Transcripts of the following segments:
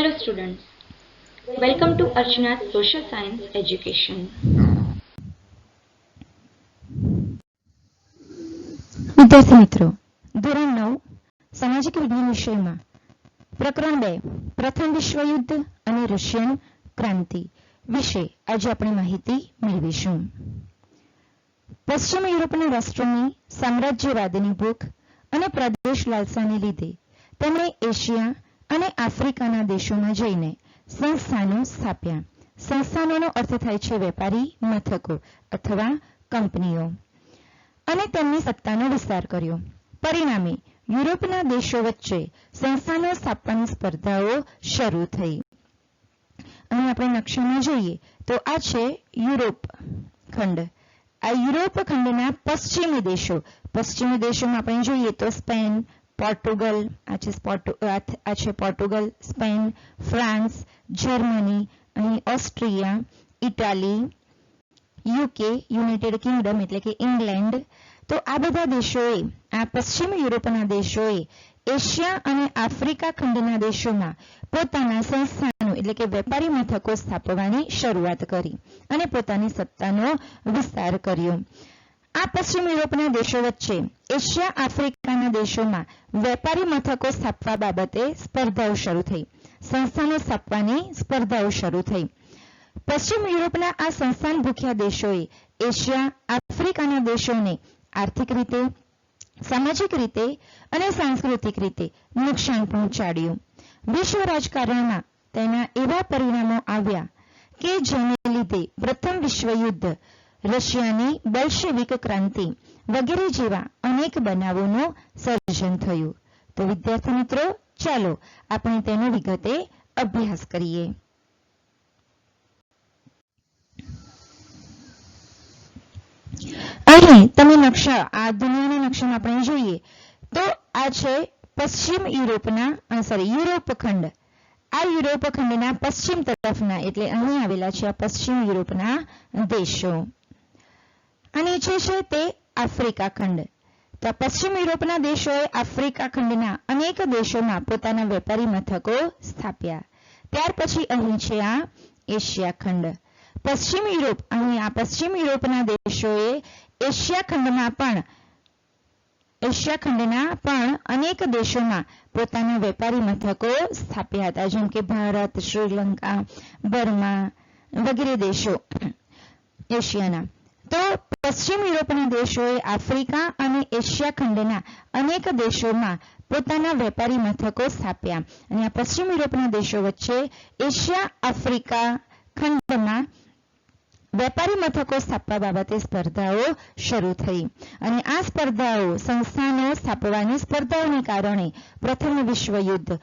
Hello students, welcome to Archana's Social Science Education. વિદ્યાર્થી મિત્રો, ધોરણ 9 સામાજિક વિજ્ઞાન વિષયમાં પ્રકરણ 2 પ્રથમ વિશ્વયુદ્ધ અને રશિયન ક્રાંતિ વિશે આજે આપણે માહિતી મેળવીશું. પશ્ચિમ યુરોપના રાષ્ટ્રોની સામ્રાજ્યવાદની ભૂખ અને પ્રદેશ લાલસાને લીધે તેમણે એશિયા અને આફ્રિકાના દેશોમાં જઈને સંસ્થાનો સ્થાપ્યા. સંસ્થાનોનો અર્થ થાય છે વેપારી મથકો અથવા કંપનીઓ, અને તેમની સત્તાનો વિસ્તાર કર્યો. પરિણામે યુરોપના દેશો વચ્ચે સંસ્થાનો સ્થાપવાની સ્પર્ધાઓ શરૂ થઈ. અહીં આપણે નકશામાં જોઈએ તો આ છે યુરોપ ખંડ. આ યુરોપ ખંડના પશ્ચિમી દેશો. પશ્ચિમી દેશોમાં આપણે જોઈએ તો સ્પેન, પોર્ટુગલ, આ છે પોર્ટુગલ, સ્પેન, ફ્રાન્સ, જર્મની, અહીં Austria, Italy, UK, United Kingdom એટલે કે ઇંગ્લેન્ડ. તો આ બધા દેશોએ, આ પશ્ચિમ યુરોપના દેશોએ એશિયા અને આફ્રિકા ખંડના દેશોમાં પોતાના સંસ્થાનો એટલે કે વેપારી મથકો સ્થાપવાની શરૂઆત કરી અને પોતાની સત્તાનો વિસ્તાર કર્યો. આ પશ્ચિમ યુરોપના દેશો વચ્ચે એશિયા આફ્રિકાના દેશોમાં વેપારી મથકો સ્થાપવા બાબતે સ્પર્ધાઓ શરૂ થઈ. સંસ્થાનો સ્થાપવાની સ્પર્ધાઓ શરૂ થઈ. પશ્ચિમ યુરોપના આ સંસ્થાન ભૂખ્યા દેશોએ એશિયા આફ્રિકાના દેશોને આર્થિક રીતે, સામાજિક રીતે અને સાંસ્કૃતિક રીતે નુકસાન પહોંચાડ્યું. વિશ્વ રાજકારણમાં તેના એવા પરિણામો આવ્યા કે જેને લીધે પ્રથમ વિશ્વયુદ્ધ, રશિયાની બોલ્શેવિક ક્રાંતિ વગેરે જેવા અનેક બનાવોનું સર્જન થયું. તો વિદ્યાર્થી મિત્રો, ચાલો આપણે તેનો વિગતે અભ્યાસ કરીએ. અહીં તમે નકશા, આ દુનિયાના નકશામાં આપણે જોઈએ તો આ છે પશ્ચિમ યુરોપના યુરોપ ખંડ. આ યુરોપ ખંડના પશ્ચિમ તરફના એટલે અહીં આવેલા છે આ પશ્ચિમ યુરોપના દેશો. આ નીચે છે તે આફ્રિકા ખંડ. તો પશ્ચિમ યુરોપના દેશોએ આફ્રિકા ખંડના અનેક દેશોમાં પોતાના વેપારી મથકો સ્થાપ્યા. ત્યાર પછી અહીં છે આ એશિયા ખંડ. પશ્ચિમ યુરોપ, અહીં આ પશ્ચિમ યુરોપના દેશોએ એશિયા ખંડના પણ અનેક દેશોમાં પોતાના વેપારી મથકો સ્થાપ્યા હતા, જેમ કે ભારત, શ્રીલંકા, બર્મા વગેરે દેશો એશિયાના. તો પશ્ચિમ યુરોપના દેશોએ આફ્રિકા અને એશિયા ખંડના અનેક દેશોમાં પોતાના વેપારી મથકો સ્થાપ્યા. અને આ પશ્ચિમ યુરોપના દેશો વચ્ચે એશિયા આફ્રિકા ખંડમાં વેપારી મથકો સ્થાપવા બાબતે સ્પર્ધાઓ શરૂ થઈ. અને આ સ્પર્ધાઓ, સંસ્થાનો સ્થાપવાની સ્પર્ધાઓને કારણે પ્રથમ વિશ્વયુદ્ધ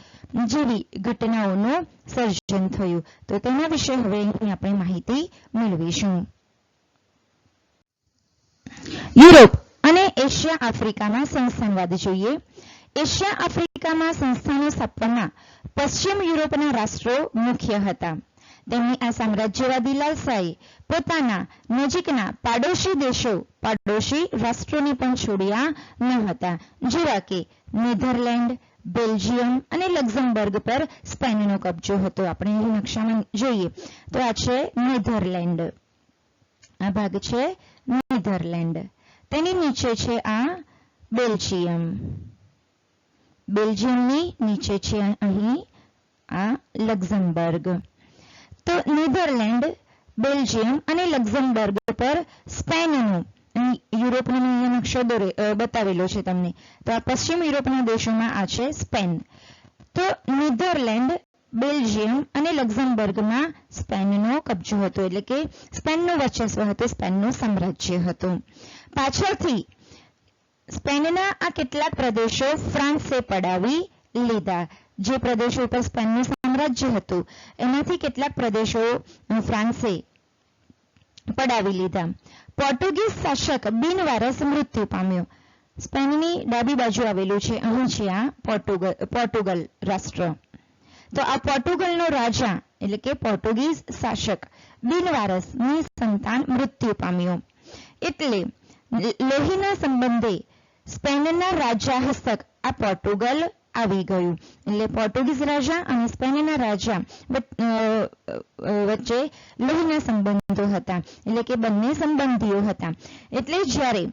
જેવી ઘટનાઓનું સર્જન થયું. તો તેના વિશે હવે આપણે માહિતી મેળવીશું. યુરોપ અને એશિયા આફ્રિકામાં સંસ્થાનવાદ જોઈએ. એશિયા આફ્રિકામાં સંસ્થાનો સ્થાપવામાં પશ્ચિમ યુરોપના રાષ્ટ્રો મુખ્ય હતા. તેમની આ સામ્રાજ્યવાદી લાલસાએ પોતાના નજીકના પાડોશી રાષ્ટ્રોને પણ છોડ્યા ન હતા, જેવા કે નેધરલેન્ડ, બેલ્જિયમ અને લક્ઝમબર્ગ પર સ્પેનનો કબજો હતો. આપણે અહીં નકશામાં જોઈએ તો આ છે નેધરલેન્ડ, આ ભાગ છે નેધરલેન્ડ. તેની નીચે છે આ બેલ્જિયમ. બેલ્જિયમની નીચે છે અહીં આ લક્ઝમબર્ગ. તો નેધરલેન્ડ, બેલ્જિયમ અને લક્ઝમબર્ગ પર સ્પેનનો, યુરોપનો નકશો બતાવેલો છે તમને. તો આ પશ્ચિમ યુરોપના દેશોમાં આ છે સ્પેન. તો નેધરલેન્ડ, બેલ્જિયમ અને લક્ઝમબર્ગમાં સ્પેનનો કબજો હતો, એટલે કે સ્પેનનું વર્ચસ્વ હતું, સ્પેનનું સામ્રાજ્ય હતું. પાછળથી સ્પેનના આ કેટલાક પ્રદેશો ફ્રાન્સે પડાવી લીધા. જે પ્રદેશો ઉપર સ્પેનનું સામ્રાજ્ય હતું એમાંથી કેટલાક પ્રદેશો ફ્રાન્સે પડાવી લીધા. પોર્ટુગીઝ શાસક બિનવારસ મૃત્યુ પામ્યો. સ્પેનની ડાબી બાજુ આવેલું છે, અહીં છે આ પોર્ટુગલ રાષ્ટ્ર. તો આ પોર્ટુગલનો રાજા એટલે કે પોર્ટુગીઝ શાસક બિનવારસ નિસંતાન મૃત્યુ પામ્યો. એટલે લોહીના સંબંધે સ્પેનના રાજા હસ્તક આ પોર્ટુગલ આવી ગયું. એટલે પોર્ટુગીઝ રાજા અને સ્પેનના રાજા વચ્ચે લોહીના સંબંધો હતા, એટલે કે બંને સંબંધીઓ હતા. એટલે જ્યારે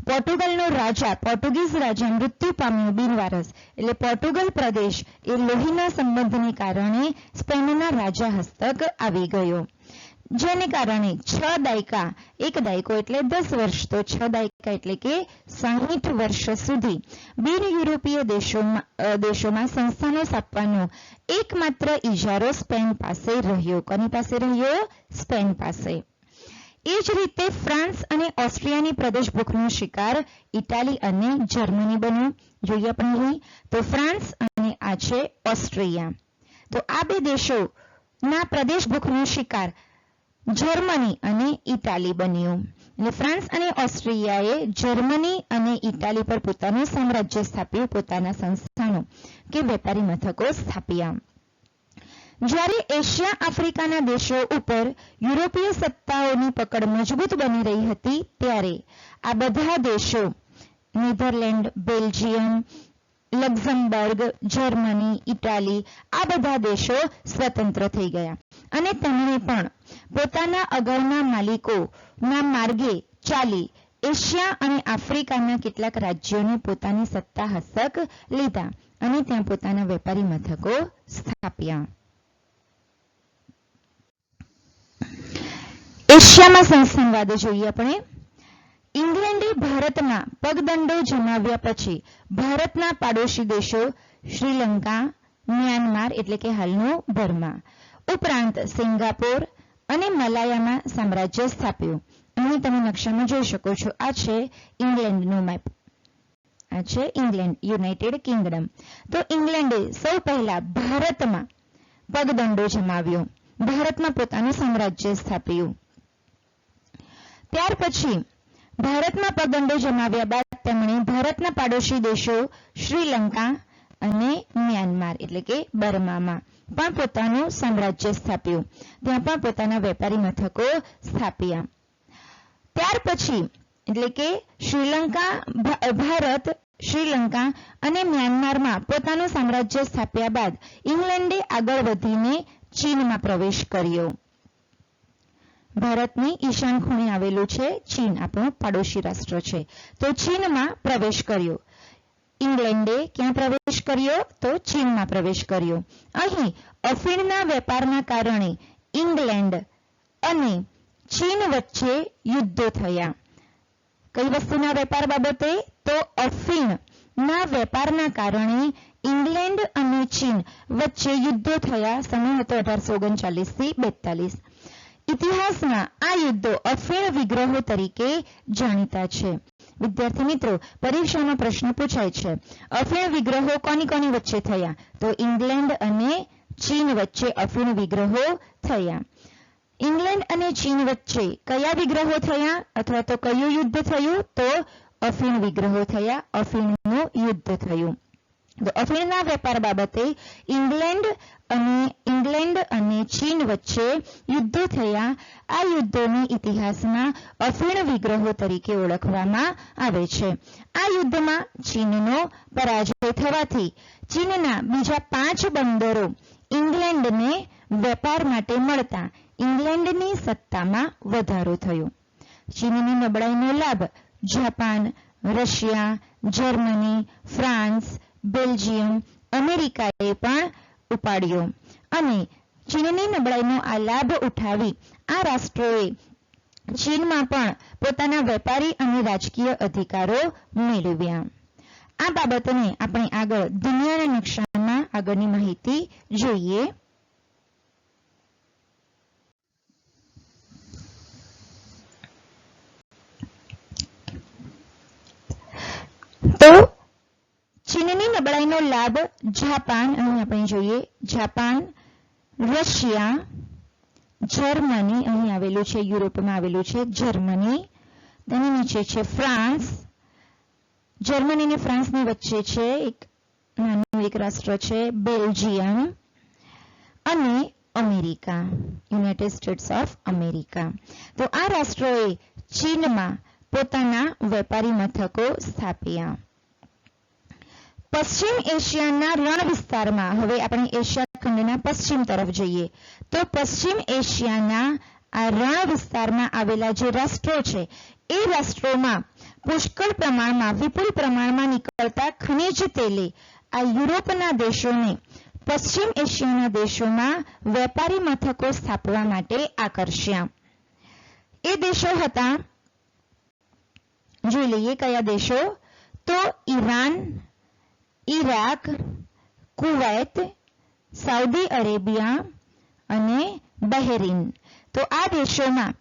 પોર્ટુગલનો રાજા પોર્ટુગીઝ રાજા મૃત્યુ પામ્યો બિનવારસ, એટલે પોર્ટુગલ પ્રદેશ એ લોહીના સંબંધને કારણે સ્પેનના રાજા હસ્તક આવી ગયો, જેને કારણે 6 દાયકા, એક દાયકો એટલે 10 વર્ષ, તો 6 દાયકા એટલે કે 60 વર્ષ સુધી બિન યુરોપીય દેશોમાં સંસ્થાનો સ્થાપવાનો એકમાત્ર ઇજારો સ્પેન પાસે રહ્યો. કોની પાસે રહ્યો? સ્પેન પાસે. એ જ રીતે ફ્રાન્સ અને ઓસ્ટ્રિયાની પ્રદેશ ભૂખનો શિકાર ઇટાલી અને જર્મની બન્યો. જોઈએ આપણે અહીં તો ફ્રાન્સ અને આ છે ઓસ્ટ્રિયા. તો આ બે દેશોના પ્રદેશ ભૂખનો શિકાર જર્મની અને ઇટાલી બન્યું. એટલે ફ્રાન્સ અને ઓસ્ટ્રિયાએ જર્મની અને ઇટાલી પર પોતાનું સામ્રાજ્ય સ્થાપ્યું, પોતાના સંસ્થાનો કે વેપારી મથકો સ્થાપ્યા. જ્યારે એશિયા આફ્રિકાના દેશો ઉપર યુરોપીય સત્તાઓની પકડ મજબૂત બની રહી હતી, ત્યારે આ બધા દેશો Netherland, Belgium, Luxembourg, Germany, Italy આ બધા દેશો સ્વતંત્ર થઈ ગયા અને તેમણે પણ પોતાના અગાઉના માલિકોના માર્ગે ચાલી એશિયા અને આફ્રિકાના કેટલાક રાજ્યોને પોતાની સત્તા હસ્તક લીધા અને ત્યાં પોતાના વેપારી મથકો સ્થાપ્યા. એશિયામાં સંસ્થાનવાદ જોઈએ આપણે. ઇંગ્લેન્ડે ભારતમાં પગદંડો જમાવ્યા પછી ભારતના પાડોશી દેશો શ્રીલંકા, મ્યાનમાર એટલે કે હાલનું બર્મા ઉપરાંત સિંગાપોર અને મલાયામાં સામ્રાજ્ય સ્થાપ્યું. અહીં તમે નકશામાં જોઈ શકો છો. આ છે ઇંગ્લેન્ડનો મેપ. આ છે ઇંગ્લેન્ડ, યુનાઇટેડ કિંગડમ. તો ઇંગ્લેન્ડે સૌ પહેલા ભારતમાં પગદંડો જમાવ્યો, ભારતમાં પોતાનું સામ્રાજ્ય સ્થાપ્યું. ત્યાર પછી ભારતમાં પગદંડો જમાવ્યા બાદ તેમણે ભારતના પાડોશી દેશો શ્રીલંકા અને મ્યાનમાર એટલે કે બર્મામાં પણ પોતાનું સામ્રાજ્ય સ્થાપ્યું, ત્યાં પણ પોતાના વેપારી મથકો સ્થાપ્યા. ત્યાર પછી એટલે કે ભારત, શ્રીલંકા અને મ્યાનમારમાં પોતાનું સામ્રાજ્ય સ્થાપ્યા બાદ ઇંગ્લેન્ડે આગળ વધીને ચીનમાં પ્રવેશ કર્યો. ભારતની ઈશાન ખૂણે આવેલું છે ચીન, આપણું પાડોશી રાષ્ટ્ર છે. તો ચીનમાં પ્રવેશ કર્યો. ઇંગ્લેન્ડે ક્યાં પ્રવેશ કર્યો? તો ચીનમાં પ્રવેશ કર્યો. અહીં અફીણના વેપારના કારણે ઇંગ્લેન્ડ અને ચીન વચ્ચે યુદ્ધો થયા. કઈ વસ્તુના વેપાર બાબતે? તો અફીણના વેપારના કારણે ઇંગ્લેન્ડ અને ચીન વચ્ચે યુદ્ધો થયા. સમય હતો 1839 થી 42. ઇતિહાસમાં આ યુદ્ધો અફીણ વિગ્રહો તરીકે જાણીતા છે. વિદ્યાર્થી મિત્રો, પરીક્ષામાં પ્રશ્ન પૂછાય છે, અફીણ વિગ્રહો કોની કોની વચ્ચે થયા? તો ઇંગ્લેન્ડ અને ચીન વચ્ચે અફીણ વિગ્રહો થયા. ઇંગ્લેન્ડ અને ચીન વચ્ચે કયા વિગ્રહો થયા અથવા તો કયું યુદ્ધ થયું? તો અફીણ વિગ્રહો થયા, અફીણનું યુદ્ધ થયું. તો અફીણના વેપાર બાબતે ઇંગ્લેન્ડ અને ચીન વચ્ચે યુદ્ધો થયા. આ યુદ્ધોને ઇતિહાસમાં અફીણ વિગ્રહો તરીકે ઓળખવામાં આવે છે. આ યુદ્ધમાં ચીનનો પરાજય થવાથી ચીનના બીજા 5 બંદરો ઇંગ્લેન્ડને વેપાર માટે મળતા ઇંગ્લેન્ડની સત્તામાં વધારો થયો. ચીનની નબળાઈનો લાભ Japan, Russia, Germany, France, Belgium, અમેરિકાએ પણ ઉપાડ્યો અને ચીનની નબળાઈનો આ લાભ ઉઠાવી આ રાષ્ટ્રોએ ચીનમાં પણ પોતાના વેપારી અને રાજકીય અધિકારો મેળવ્યા. આ બાબતને આપણે આગળ દુનિયાના નકશામાં આગળની માહિતી જોઈએ. તો ચીનની નબળાઈનો લાભ જાપાન, અહીં આપણે જોઈએ જાપાન, રશિયા, જર્મની, અહીં આવેલું છે યુરોપમાં આવેલું છે જર્મની, તેની નીચે છે ફ્રાન્સ, જર્મની અને ફ્રાન્સની વચ્ચે છે નાનું એક રાષ્ટ્ર છે બેલ્જિયમ અને America, United states of America. તો આ રાષ્ટ્રોએ ચીનમાં પોતાના વેપારી મથકો સ્થાપ્યા. પશ્ચિમ એશિયાના રણ વિસ્તારમાં, હવે આપણે એશિયા ખંડના પશ્ચિમ તરફ જઈએ તો પશ્ચિમ એશિયાના આ રણ વિસ્તારમાં આવેલા જે રાષ્ટ્રો છે એ રાષ્ટ્રોમાં પુષ્કળ પ્રમાણમાં, વિપુલ પ્રમાણમાં નીકળતા ખનિજ તેલે આ યુરોપના દેશોને પશ્ચિમ એશિયાના દેશોમાં વેપારી મથકો સ્થાપવા માટે આકર્ષ્યા. એ દેશો હતા, જોઈ લઈએ કયા દેશો, તો Iran, Iraq, Kuwait, Saudi Arabia અને બહેરીન. તો આ દેશોમાં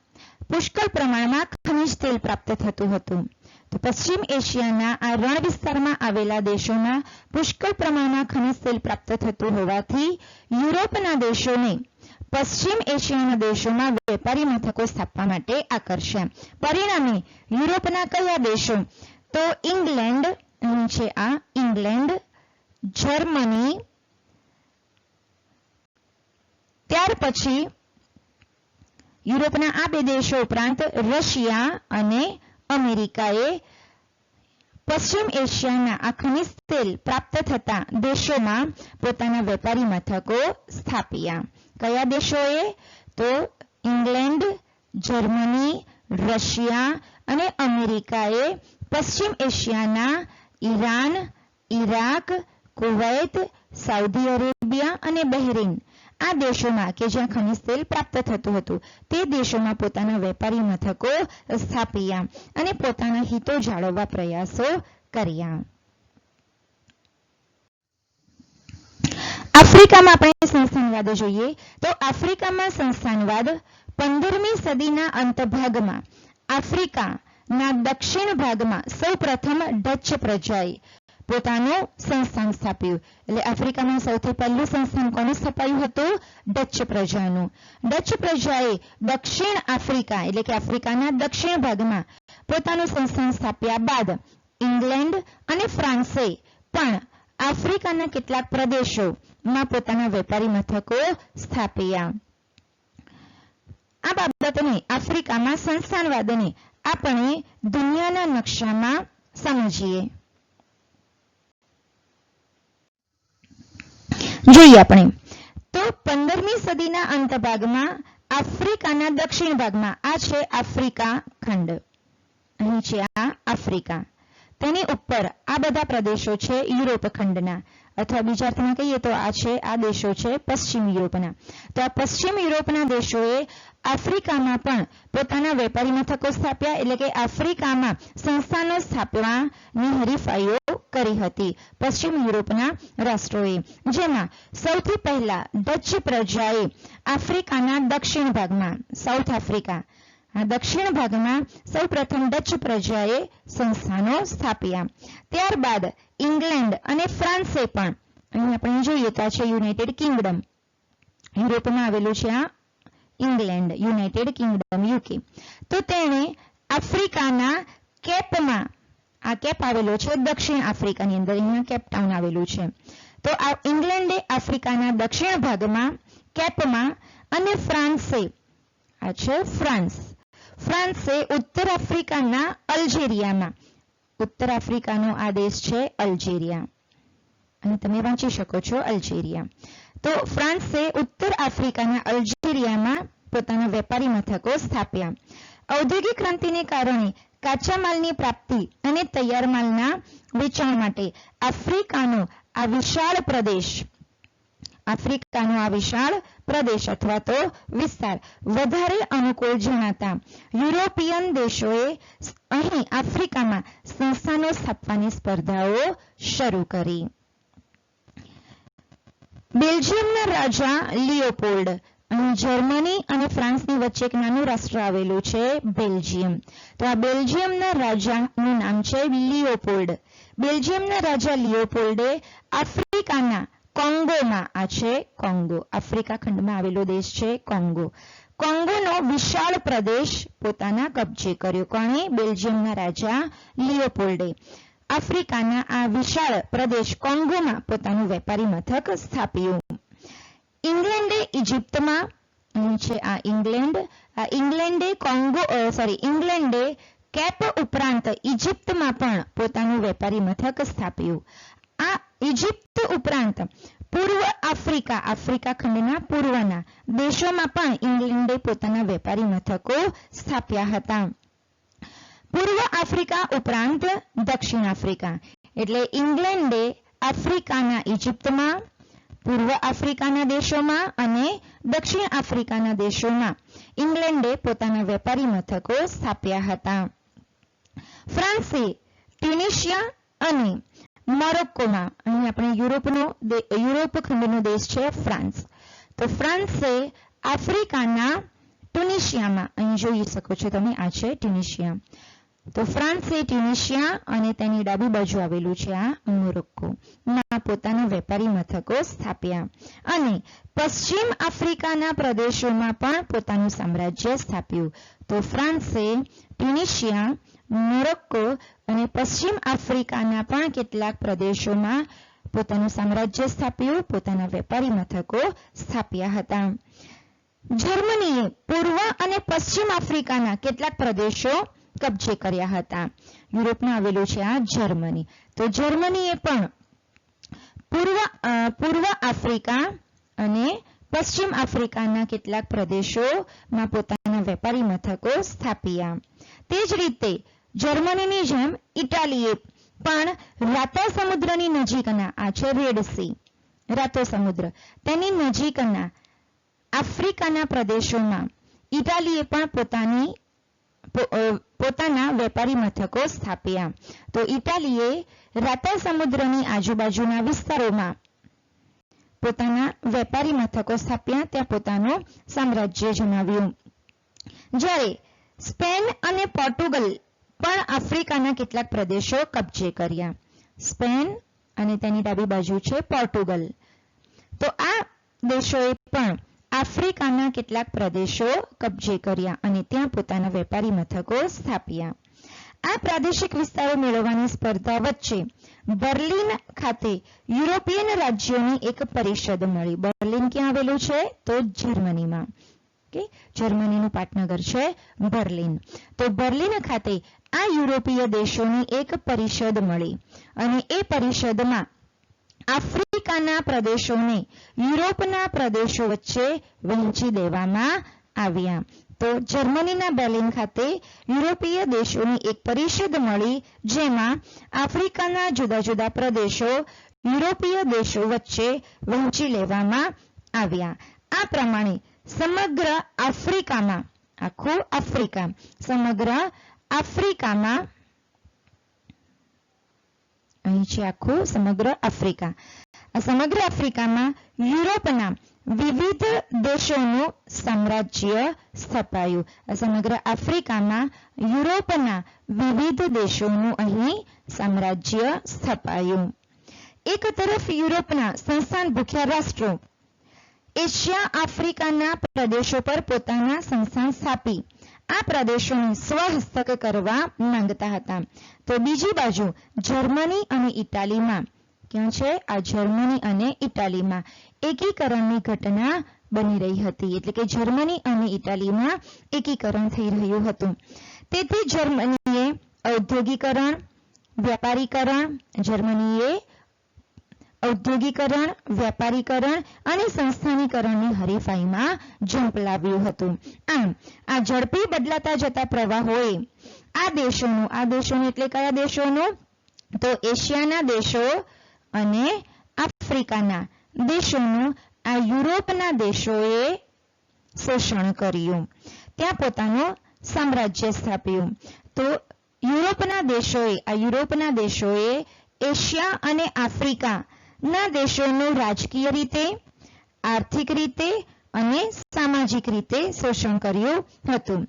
પુષ્કળ પ્રમાણમાં ખનિજ તેલ પ્રાપ્ત થતું હતું. તો પશ્ચિમ એશિયાના આ રણ વિસ્તારમાં આવેલા દેશોમાં પુષ્કળ પ્રમાણમાં ખનિજ તેલ પ્રાપ્ત થતું હોવાથી યુરોપના દેશોને પશ્ચિમ એશિયાના દેશોમાં વેપારી મથકો સ્થાપવા માટે આકર્ષ્યા. પરિણામે યુરોપના કયા દેશો, તો ઇંગ્લેન્ડ, અહીં છે આ ઇંગ્લેન્ડ, જર્મની, ત્યાર પછી યુરોપના આ બે દેશો ઉપરાંત રશિયા અને અમેરિકાએ પશ્ચિમ એશિયાના આ ખનિજ તેલ પ્રાપ્ત થતા દેશોમાં પોતાના વેપારી મથકો સ્થાપ્યા. કયા દેશોએ, તો ઇંગ્લેન્ડ, જર્મની, રશિયા અને અમેરિકાએ પશ્ચિમ એશિયાના Iran, Iraq, Kuwait, Saudi Arabia અને બહેરીન આ દેશોમાં કે જ્યાં ખનિજ તેલ પ્રાપ્ત થતું હતું તે દેશોમાં પોતાના વેપારી મથકો સ્થાપ્યા અને પોતાના હિતો જાળવવા પ્રયાસો કર્યા. આફ્રિકામાં આપણે સંસ્થાનવાદ જોઈએ તો આફ્રિકામાં સંસ્થાનવાદ 15મી સદીના અંતભાગમાં આફ્રિકાના દક્ષિણ ભાગમાં સૌપ્રથમ ડચ પ્રજાએ પોતાનું સંસ્થાન સ્થાપ્યું. એટલે આફ્રિકામાં સૌથી પહેલું સંસ્થાન કોને સ્થપાયું હતું? ડચ પ્રજાનું. ડચ પ્રજાએ દક્ષિણ આફ્રિકા એટલે કે આફ્રિકાના દક્ષિણ ભાગમાં પોતાનું સંસ્થાન સ્થાપ્યા બાદ ઇંગ્લેન્ડ અને ફ્રાન્સે પણ આફ્રિકાના કેટલાક પ્રદેશોમાં પોતાના વેપારી મથકો સ્થાપ્યા. આ બાબતને આફ્રિકામાં સંસ્થાનવાદને આપણે દુનિયાના નકશામાં સમજીએ. જોઈએ આપણે તો 15મી સદીના અંત ભાગમાં આફ્રિકાના દક્ષિણ ભાગમાં આ છે આફ્રિકા ખંડ, અહીં છે આ આફ્રિકા, તેની ઉપર આ બધા પ્રદેશો છે યુરોપ ખંડના, અથવા બીજા અર્થમાં કહીએ તો આ દેશો છે પશ્ચિમ યુરોપના. તો આ પશ્ચિમ યુરોપના દેશોએ આફ્રિકામાં પણ પોતાના વેપારી મથકો સ્થાપ્યા, એટલે કે આફ્રિકામાં સંસ્થાનો સ્થાપવાની હરીફાઈઓ કરી હતી પશ્ચિમ યુરોપના રાષ્ટ્રોએ, જેમાં સૌથી પહેલા ડચ પ્રજાએ આફ્રિકાના દક્ષિણ ભાગમાં, સાઉથ આફ્રિકા આ દક્ષિણ ભાગમાં સૌપ્રથમ ડચ પ્રજાએ સંસ્થાનો સ્થાપ્યા. ત્યારબાદ ઇંગ્લેન્ડ અને ફ્રાન્સે પણ, અહીં આપણે જોઈએ તો આ છે યુનાઇટેડ કિંગડમ, યુરોપમાં આવેલું છે આ ઇંગ્લેન્ડ, યુનાઇટેડ કિંગડમ યુકે. તો તેણે આફ્રિકાના કેપમાં, આ કેપ આવેલો છે દક્ષિણ આફ્રિકાની અંદર, અહીંયા કેપટાઉન આવેલું છે. તો આ ઇંગ્લેન્ડે આફ્રિકાના દક્ષિણ ભાગમાં કેપમાં અને ફ્રાન્સે, આ છે ફ્રાન્સે ઉત્તર આફ્રિકાના અલ્જેરિયામાં, ઉત્તર આફ્રિકાનો આ દેશ છે અલ્જેરિયા, અને તમે વાંચી શકો છો અલ્જેરિયા. તો ફ્રાન્સે ઉત્તર આફ્રિકાના અલ્જેરિયામાં પોતાના વેપારી મથકો સ્થાપ્યા. ઔદ્યોગિક ક્રાંતિને કારણે કાચા માલની પ્રાપ્તિ અને તૈયાર માલના વેચાણ માટે આફ્રિકાનો આ વિશાળ પ્રદેશ અથવા તો વિસ્તાર વધારે અનુકૂળ જણાતા યુરોપિયન દેશોએ અહીં આફ્રિકામાં સંસ્થાનો સ્થાપવાની સ્પર્ધાઓ શરૂ કરી. બેલ્જિયમના રાજા લિયોપોલ્ડ, અહીં જર્મની અને ફ્રાન્સની વચ્ચે એક નાનું રાષ્ટ્ર આવેલું છે બેલ્જિયમ. તો આ બેલ્જિયમના રાજાનું નામ છે લિયોપોલ્ડ. બેલ્જિયમના રાજા લિયોપોલ્ડે આફ્રિકાના કોંગોમાં, આ છે કોંગો, આફ્રિકા ખંડમાં આવેલો દેશ છે કોંગો, કોંગોનો વિશાળ પ્રદેશ પોતાના કબજે કર્યો. કોણે? બેલ્જિયમના રાજા લિયોપોલ્ડે આફ્રિકાના આ વિશાળ પ્રદેશ કોંગોમાં પોતાનું વેપારી મથક સ્થાપ્યું. ઇંગ્લેન્ડે ઇજિપ્તમાં, અહીં છે આ ઇંગ્લેન્ડ, આ ઇંગ્લેન્ડે કેપ ઉપરાંત ઇજિપ્તમાં પણ પોતાનું વેપારી મથક સ્થાપ્યું. આ ઇજિપ્ત ઉપરાંત પૂર્વ આફ્રિકા, આફ્રિકા ખંડના પૂર્વના દેશોમાં પણ ઇંગ્લેન્ડે પોતાના વેપારી મથકો સ્થાપ્યા હતા. પૂર્વ આફ્રિકા ઉપરાંત દક્ષિણ આફ્રિકા, એટલે ઇંગ્લેન્ડે આફ્રિકાના ઇજિપ્તમાં, પૂર્વ આફ્રિકાના દેશોમાં અને દક્ષિણ આફ્રિકાના દેશોમાં ઇંગ્લેન્ડે પોતાના વેપારી મથકો સ્થાપ્યા હતા. ફ્રાન્સે ટ્યુનિશિયા અને મોરોક્કોમાં, અહીં આપણે યુરોપ ખંડનો દેશ છે ફ્રાન્સ, તો ફ્રાન્સે આફ્રિકાના ટ્યુનિશિયામાં, અહીં જોઈ શકો છો તમે, આ છે ટ્યુનિશિયા, તો ફ્રાન્સે ટ્યુનિશિયા અને તેની ડાબી બાજુ આવેલું છે આ મોરોક્કો ના પોતાના વેપારી મથકો સ્થાપ્યા અને પશ્ચિમ આફ્રિકાના પ્રદેશોમાં પણ પોતાનું સામ્રાજ્ય સ્થાપ્યું. તો ફ્રાન્સે ટ્યુનિશિયા, મોરોક્કો અને પશ્ચિમ આફ્રિકાના પણ કેટલાક પ્રદેશોમાં પોતાનું સામ્રાજ્ય સ્થાપ્યું, પોતાના વેપારી મથકો સ્થાપ્યા હતા. જર્મનીએ પૂર્વ અને પશ્ચિમ આફ્રિકાના કેટલાક પ્રદેશો કબજે કર્યા હતા. યુરોપમાં આવેલું છે આ જર્મની. તો જર્મનીએ પણ પૂર્વ આફ્રિકા અને પશ્ચિમ આફ્રિકાના કેટલાક પ્રદેશોમાં પોતાના વેપારી મથકો સ્થાપ્યા. તે જ રીતે જર્મનીની જેમ ઇટાલીએ પણ રાતો સમુદ્રની નજીકના, આ છે રેડ સી, રાતો સમુદ્ર, તેની નજીકના આફ્રિકાના પ્રદેશોમાં ઇટાલીએ પણ પોતાના વેપારી મથકો સ્થાપ્યા. તો ઇટાલીએ રાતા સમુદ્રની આજુબાજુના વિસ્તારોમાં પોતાના વેપારી મથકો સ્થાપ્યા, ત્યાં પોતાનું સામ્રાજ્ય જમાવ્યું. જ્યારે સ્પેન અને પોર્ટુગલ પણ આફ્રિકાના કેટલાક પ્રદેશો કબજે કર્યા. સ્પેન અને તેની ડાબી બાજુ છે પોર્ટુગલ. તો આ દેશોએ પણ આફ્રિકાના કેટલાક પ્રદેશો કબજે કર્યા અને ત્યાં પોતાના વેપારી મથકો સ્થાપ્યા. આ પ્રાદેશિક વિસ્તારો મેળવવાની સ્પર્ધા વચ્ચે બર્લિન ખાતે યુરોપિયન રાજ્યોની એક પરિષદ મળી. બર્લિન ક્યાં આવેલું છે? તો જર્મનીમાં. જર્મનીનું પાટનગર છે બર્લિન. તો બર્લિન ખાતે આ યુરોપીય દેશોની એક પરિષદ મળી અને એ પરિષદમાં આફ્રિકાના પ્રદેશોને યુરોપના પ્રદેશો વચ્ચે વહેંચી દેવામાં આવ્યા. તો જર્મનીના બર્લિન ખાતે યુરોપીય દેશોની એક પરિષદ મળી, જેમાં આફ્રિકાના જુદા જુદા પ્રદેશો યુરોપીય દેશો વચ્ચે વહેંચી લેવામાં આવ્યા. આ પ્રમાણે સમગ્ર આફ્રિકામાં, આખું આફ્રિકા, સમગ્ર આફ્રિકામાં, અહીં છે આખું સમગ્ર આફ્રિકા, આ સમગ્ર આફ્રિકામાં યુરોપના વિવિધ દેશોનું સામ્રાજ્ય સ્થપાયું. આ સમગ્ર આફ્રિકામાં યુરોપના વિવિધ દેશોનું અહીં સામ્રાજ્ય સ્થપાયું. એક તરફ યુરોપના સંસ્થાન ભૂખ્યા રાષ્ટ્રો એશિયા આફ્રિકાના પ્રદેશો પર પોતાના સંસ્થાન સ્થાપી આ પ્રદેશોને સ્વહસ્તક કરવા માંગતા હતા. તો બીજી બાજુ જર્મની અને ઇટાલીમાં, ક્યાં છે આ જર્મની અને ઇટાલીમાં એકીકરણની ઘટના બની રહી હતી, એટલે કે જર્મની અને ઇટાલીમાં એકીકરણ થઈ રહ્યું હતું. તેથી જર્મનીએ ઔદ્યોગિકરણ, વ્યાપારીકરણ, જર્મનીએ ઔદ્યોગિકરણ, વ્યાપારીકરણ અને સંસ્થાનીકરણની હરીફાઈમાં ઝંપલાવ્યું હતું. આમ આ ઝડપી બદલાતા જતા પ્રવાહોએ આ દેશોનું એટલે કયા દેશોનું? તો એશિયાના દેશો અને આફ્રિકાના દેશોનું આ યુરોપના દેશોએ શોષણ કર્યું, ત્યાં પોતાનું સામ્રાજ્ય સ્થાપ્યું. તો યુરોપના દેશોએ એશિયા અને આફ્રિકા ના દેશોનું રાજકીય રીતે, આર્થિક રીતે અને સામાજિક રીતે શોષણ કર્યું હતું,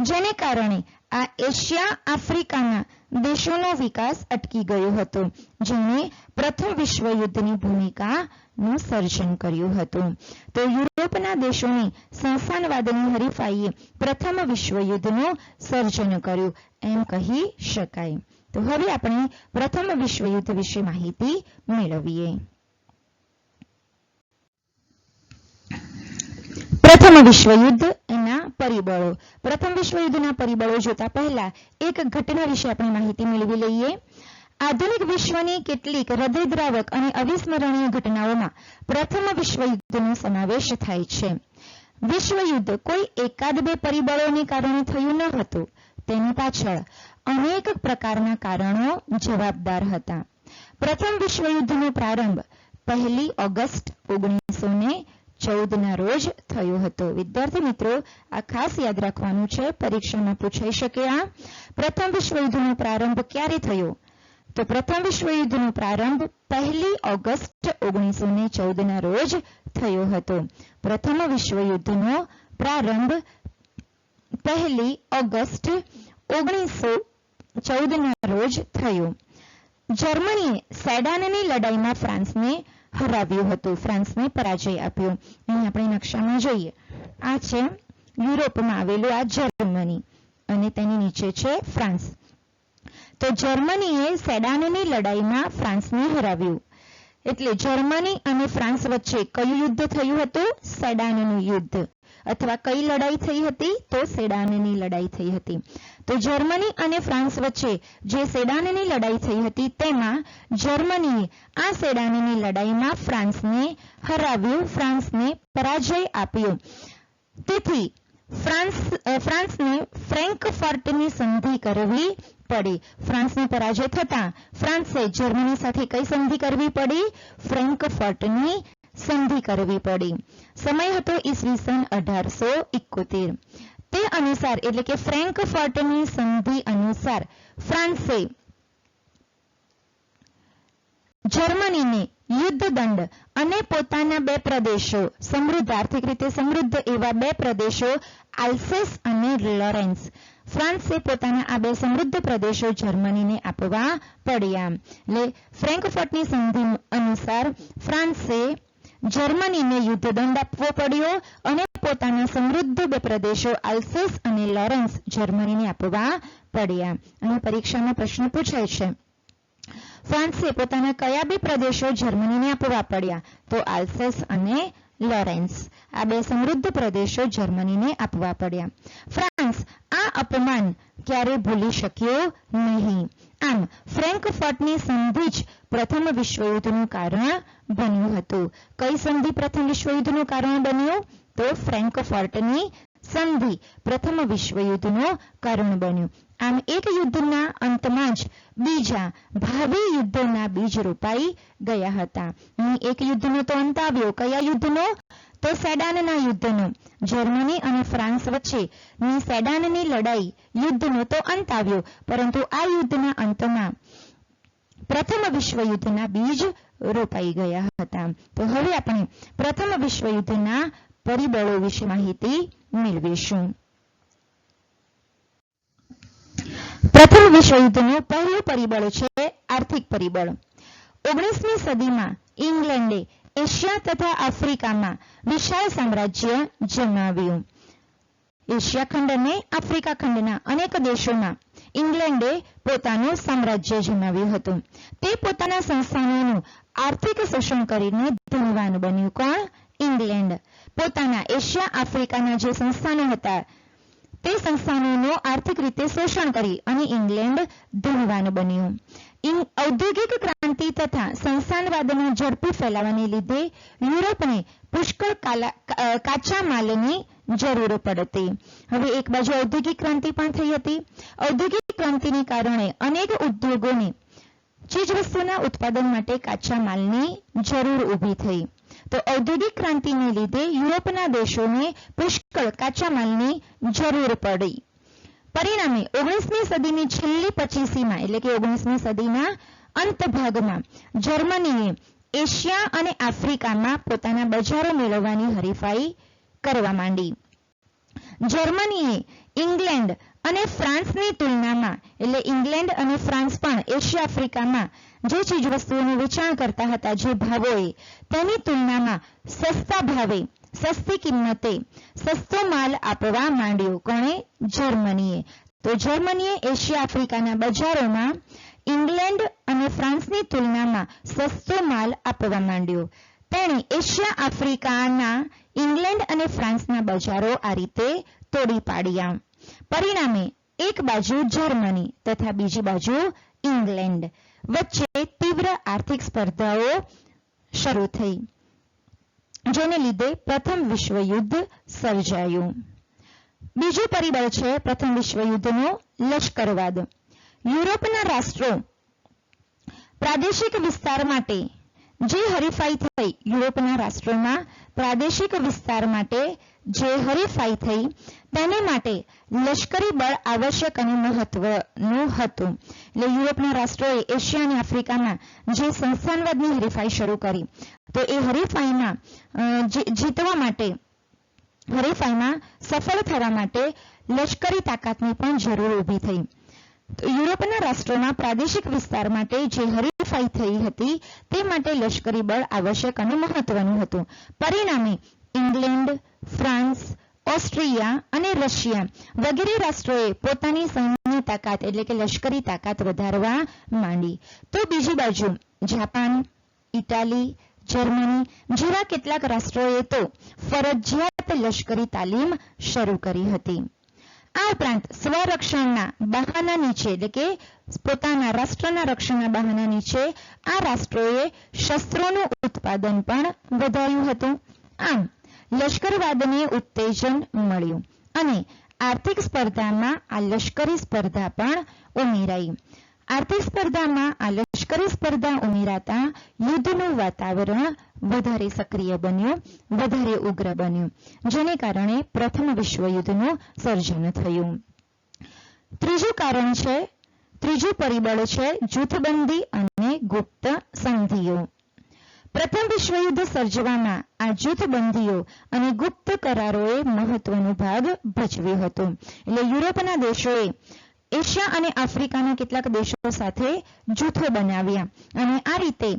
જેને કારણે આ એશિયા આફ્રિકાના દેશોનો વિકાસ અટકી ગયો હતો, જેણે પ્રથમ વિશ્વયુદ્ધની ભૂમિકાનું સર્જન કર્યું હતું. તો યુરોપના દેશોની સંસ્થાનવાદની હરીફાઈએ પ્રથમ વિશ્વયુદ્ધનું સર્જન કર્યું એમ કહી શકાય. તો હવે આપણે પ્રથમ વિશ્વયુદ્ધ વિશે માહિતી મેળવીએ. પ્રથમ વિશ્વયુદ્ધ એના પરિબળો. પ્રથમ વિશ્વયુદ્ધના પરિબળો જોતા પહેલા એક ઘટના વિશે આપણે માહિતી મેળવી લઈએ. આધુનિક વિશ્વની કેટલીક હૃદયદ્રાવક અને અવિસ્મરણીય ઘટનાઓમાં પ્રથમ વિશ્વયુદ્ધનો સમાવેશ થાય છે. વિશ્વયુદ્ધ કોઈ એકાદ બે પરિબળોને કારણે થયું ન હતું. તેની પાછળ અનેક પ્રકારના કારણો જવાબદાર હતા. પ્રથમ વિશ્વયુદ્ધનો પ્રારંભ 1 ઓગસ્ટ 1914ના રોજ થયો હતો. વિદ્યાર્થી મિત્રો, આ ખાસ યાદ રાખવાનું છે, પરીક્ષામાં પૂછાઈ શકે. આ પ્રથમ વિશ્વયુદ્ધનો પ્રારંભ ક્યારે થયો? તો પ્રથમ વિશ્વયુદ્ધનો પ્રારંભ 1 ઓગસ્ટ 1914ના રોજ થયો હતો. પ્રથમ વિશ્વયુદ્ધનો પ્રારંભ 1 ઓગસ્ટ 1914ના રોજ થયો. જર્મનીએ સેડાનની લડાઈમાં ફ્રાન્સને હરાવ્યું હતું, ફ્રાન્સને પરાજય આપ્યો. અહીં આપણે નકશામાં જોઈએ, આ છે યુરોપમાં આવેલું આ જર્મની અને તેની નીચે છે ફ્રાન્સ. તો જર્મનીએ સેડાનની લડાઈમાં ફ્રાન્સને હરાવ્યું. એટલે જર્મની અને ફ્રાન્સ વચ્ચે કયું યુદ્ધ થયું હતું? સેડાનનું યુદ્ધ. અથવા કઈ લડાઈ થઈ હતી? તો સેડાનની લડાઈ થઈ હતી. તો જર્મની અને ફ્રાન્સ વચ્ચે જે સેડાનની લડાઈ થઈ હતી તેમાં જર્મનીએ આ સેડાનની લડાઈમાં ફ્રાન્સને હરાવ્યું, ફ્રાન્સને પરાજય આપ્યો. તેથી ફ્રાન્સને ફ્રેન્કફર્ટની સંધિ કરવી પડી. ફ્રાન્સનો પરાજય થતા ફ્રાન્સે જર્મની સાથે કઈ સંધિ કરવી પડી? ફ્રેન્કફર્ટની સંધિ કરવી પડી. સમય હતો ઈસવીસન 1871. તે અનુસાર એટલે કે ફ્રેન્કફર્ટની સંધિ અનુસાર ફ્રાન્સે જર્મનીને યુદ્ધ દંડ અને પોતાના બે પ્રદેશો, સમૃદ્ધ, આર્થિક રીતે સમૃદ્ધ એવા બે પ્રદેશો આલ્સેસ અને લોરેન્સ, ફ્રાન્સે પોતાના આ બે સમૃદ્ધ પ્રદેશો જર્મનીને આપવા પડ્યા. એટલે ફ્રેન્કફર્ટની સંધિ અનુસાર ફ્રાન્સે જર્મનીને યુદ્ધ દંડ આપવો પડ્યો અને પોતાના સમૃદ્ધ બે પ્રદેશો આલ્સેસ અને લોરેન્સ જર્મનીને આપવા પડ્યા. અને પરીક્ષામાં પ્રશ્ન પૂછાય છે, ફ્રાન્સે પોતાના કયા બે પ્રદેશો જર્મનીને આપવા પડ્યા? તો આલ્સેસ અને લોરેન્સ, આ બે સમૃદ્ધ પ્રદેશો જર્મનીને આપવા પડ્યા. ફ્રાન્સ આ અપમાન ક્યારે ભૂલી શક્યો નહીં. આમ ફ્રેન્કફર્ટની સંધિ જ પ્રથમ વિશ્વયુદ્ધનું કારણ બન્યું હતું. કઈ સંધિ પ્રથમ વિશ્વયુદ્ધનું કારણ બન્યું? તો ફ્રેન્કફર્ટની સંધિ પ્રથમ વિશ્વયુદ્ધનું કારણ બન્યું. આમ એક યુદ્ધના અંતમાં જ બીજા ભાવિ યુદ્ધના બીજ રોપાઈ ગયા હતા. એક યુદ્ધનો તો અંત આવ્યો. કયા યુદ્ધનો? તો સેડાનના યુદ્ધનો. જર્મની અને ફ્રાન્સ વચ્ચેની સેડાનની લડાઈ યુદ્ધનો તો અંત આવ્યો, પરંતુ આ યુદ્ધના અંતમાં પ્રથમ વિશ્વયુદ્ધના બીજ રોપાઈ ગયા હતા. તો હવે આપણે પ્રથમ વિશ્વયુદ્ધના પરિબળો વિશે માહિતી મેળવીશું. પ્રથમ વિશ્વયુદ્ધનું પહેલું પરિબળ છે આર્થિક પરિબળ. 19મી સદીમાં ઇંગ્લેન્ડે એશિયા તથા આફ્રિકામાં વિશાળ સામ્રાજ્ય જમાવ્યું. એશિયા ખંડ અને આફ્રિકા ખંડના અનેક દેશોમાં ઇંગ્લેન્ડે પોતાનું સામ્રાજ્ય જમાવ્યું હતું. તે પોતાના સંસ્થાનોનું આર્થિક શોષણ કરીને ધનવાન બન્યું. કોણ? ઇંગ્લેન્ડ. પોતાના એશિયા આફ્રિકાના જે સંસ્થાનો હતા તે સંસ્થાનોનું આર્થિક રીતે શોષણ કરી અને ઇંગ્લેન્ડ ધનવાન બન્યું. ઔદ્યોગિક ક્રાંતિ તથા સંસ્થાનવાદના ઝડપી ફેલાવાને લીધે યુરોપને પુષ્કળ કાચા માલની જરૂર પડતી. હવે એક બાજુ ઔદ્યોગિક ક્રાંતિ પણ થઈ હતી. ઔદ્યોગિક ક્રાંતિને કારણે અનેક ઉદ્યોગોને ચીજવસ્તુના ઉત્પાદન માટે કાચા માલની જરૂર ઊભી થઈ. તો ઔદ્યોગિક ક્રાંતિને લીધે યુરોપના દેશોને પુષ્કળ કાચા માલની જરૂર પડી. પરિણામે 19મી સદીની છેલ્લી 25સીમાં એટલે કે 19મી સદીના અંત ભાગમાં જર્મનીએ એશિયા અને આફ્રિકામાં પોતાના બજારો મેળવવાની હરીફાઈ કરવા માંડી. જર્મનીએ ઇંગ્લેન્ડ અને ફ્રાન્સની તુલનામાં એટલે ઇંગ્લેન્ડ અને ફ્રાન્સ પણ એશિયા આફ્રિકામાં જે ચીજવસ્તુઓનું વેચાણ કરતા હતા જે ભાવોએ તેની તુલનામાં સસ્તા ભાવે, સસ્તી કિંમતે સસ્તો માલ આપવા માંડ્યો. કોણે? જર્મનીએ. તો જર્મનીએ એશિયા આફ્રિકાના બજારોમાં ઇંગ્લેન્ડ અને ફ્રાન્સની તુલનામાં સસ્તો માલ આપવા માંડ્યો. તેણે એશિયા આફ્રિકાના ઇંગ્લેન્ડ અને ફ્રાન્સના બજારો આ રીતે તોડી પાડ્યા. પરિણામે એક બાજુ જર્મની તથા બીજી બાજુ ઇંગ્લેન્ડ વચ્ચે તીવ્ર આર્થિક સ્પર્ધાઓ શરૂ થઈ, જેને લીધે પ્રથમ વિશ્વયુદ્ધ સર્જાયું. બીજું પરિબળ છે પ્રથમ વિશ્વયુદ્ધનો લશ્કરવાદ. યુરોપના રાષ્ટ્રો પ્રાદેશિક વિસ્તાર માટે જે હરીફાઈ થઈ, યુરોપના રાષ્ટ્રોમાં પ્રાદેશિક વિસ્તાર માટે જે હરીફાઈ થઈ તેને માટે લશ્કરી બળ આવશ્યક અને મહત્વનું હતું. એટલે યુરોપના રાષ્ટ્રોએ એશિયા અને આફ્રિકામાં જે સંસ્થાનવાદની હરીફાઈ શરૂ કરી, તો એ હરીફાઈમાં જીતવા માટે, હરીફાઈમાં સફળ થવા માટે લશ્કરી તાકાતની પણ જરૂર ઊભી થઈ. યુરોપના રાષ્ટ્રોમાં પ્રાદેશિક વિસ્તાર માટે જે હરીફાઈ થઈ હતી તે માટે લશ્કરી બળ આવશ્યક અને મહત્વનું હતું. પરિણામે ઇંગ્લેન્ડ, ફ્રાન્સ, ઓસ્ટ્રિયા અને રશિયા વગેરે રાષ્ટ્રોએ પોતાની સૈન્ય તાકાત એટલે કે લશ્કરી તાકાત વધારવા માંડી. તો બીજી બાજુ જાપાન, ઇટાલી, જર્મની જેવા કેટલાક રાષ્ટ્રોએ તો ફરજિયાત લશ્કરી તાલીમ શરૂ કરી હતી. આ ઉપરાંત સ્વરક્ષણના બહાના નીચે એટલે કે પોતાના રાષ્ટ્રના રક્ષણના બહાના નીચે આ રાષ્ટ્રોએ શસ્ત્રોનું ઉત્પાદન પણ વધાર્યું હતું. આમ લશ્કરવાદને ઉત્તેજન મળ્યું અને આર્થિક સ્પર્ધામાં આ લશ્કરી સ્પર્ધા પણ ઉમેરાઈ. આર્થિક સ્પર્ધામાં આ લશ્કરી સ્પર્ધા ઉમેરાતા યુદ્ધનું વાતાવરણ વધારે સક્રિય બન્યું, વધારે ઉગ્ર બન્યું, જેને કારણે પ્રથમ વિશ્વયુદ્ધનું સર્જન થયું. ત્રીજું પરિબળ છે જૂથબંધી અને ગુપ્ત સંધિઓ. પ્રથમ વિશ્વયુદ્ધ સર્જવામાં આ જૂથબંધીઓ અને ગુપ્ત કરારોએ મહત્વનો ભાગ ભજવ્યો હતો. એટલે યુરોપના દેશોએ એશિયા અને આફ્રિકાના કેટલાક દેશો સાથે જૂથો બનાવ્યા અને આ રીતે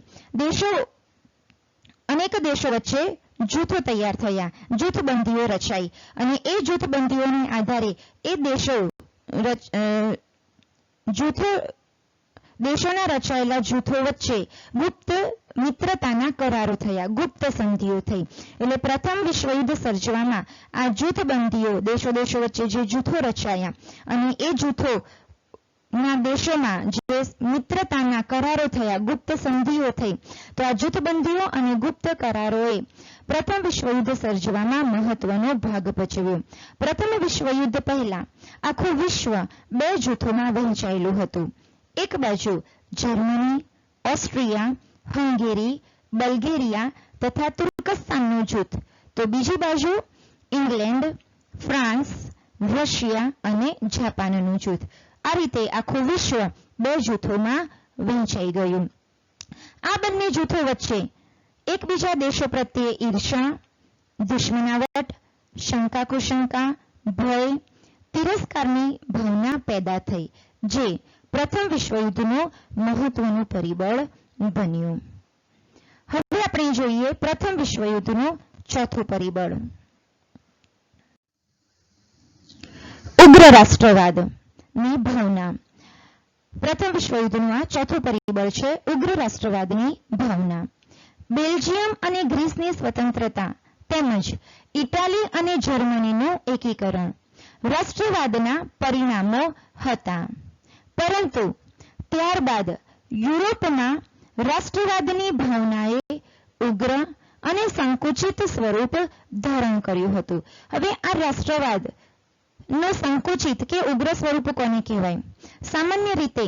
અનેક દેશો વચ્ચે જૂથો તૈયાર થયા, જૂથબંધીઓ રચાઈ અને એ જૂથબંધીઓને આધારે એ દેશોના રચાયેલા જૂથો વચ્ચે ગુપ્ત મિત્રતાના કરારો થયા, ગુપ્ત સંધિઓ થઈ. એટલે પ્રથમ વિશ્વયુદ્ધ સર્જવામાં આ જૂથબંધીઓ દેશો વચ્ચે જે જૂથો રચાયા અને એ જૂથોના દેશોમાં જે મિત્રતાના કરારો થયા, ગુપ્ત સંધિઓ થઈ, તો આ જૂથબંધીઓ અને ગુપ્ત કરારોએ પ્રથમ વિશ્વયુદ્ધ સર્જવામાં મહત્વનો ભાગ ભજવ્યો. પ્રથમ વિશ્વયુદ્ધ પહેલા આખું વિશ્વ બે જૂથોમાં વહેંચાયેલું હતું. એક બાજુ જર્મની, ઓસ્ટ્રિયા, હંગેરી, બલ્ગેરિયા તથા તુર્કસ્તાનનું જૂથ, તો બીજી બાજુ ઇંગ્લેન્ડ, ફ્રાન્સ, રશિયા અને જાપાનનું જૂથ. આ રીતે આખું વિશ્વ બે જૂથોમાં વહેંચાઈ ગયું. આ બંને જૂથો વચ્ચે એકબીજા દેશો પ્રત્યે ઈર્ષા, દુશ્મનાવટ, શંકા કુશંકા, ભય, તિરસ્કારની ભાવના પેદા થઈ, જે પ્રથમ વિશ્વયુદ્ધનું મહત્વનું પરિબળ બન્યું. હવે આપણે જોઈએ પ્રથમ વિશ્વયુદ્ધનું ચોથું પરિબળ, ઉગ્ર રાષ્ટ્રવાદની ભાવના. પ્રથમ વિશ્વયુદ્ધનું આ ચોથું પરિબળ છે ઉગ્ર રાષ્ટ્રવાદની ભાવના. બેલ્જિયમ અને ગ્રીસની સ્વતંત્રતા તેમજ ઇટાલી અને જર્મનીનું એકીકરણ રાષ્ટ્રવાદના પરિણામો હતા, પરંતુ ત્યારબાદ યુરોપના રાષ્ટ્રવાદની ભાવનાએ ઉગ્ર અને સંકુચિત સ્વરૂપ ધારણ કર્યું હતું. હવે આ રાષ્ટ્રવાદનો સંકુચિત કે ઉગ્ર સ્વરૂપ કોને કહેવાય? સામાન્ય રીતે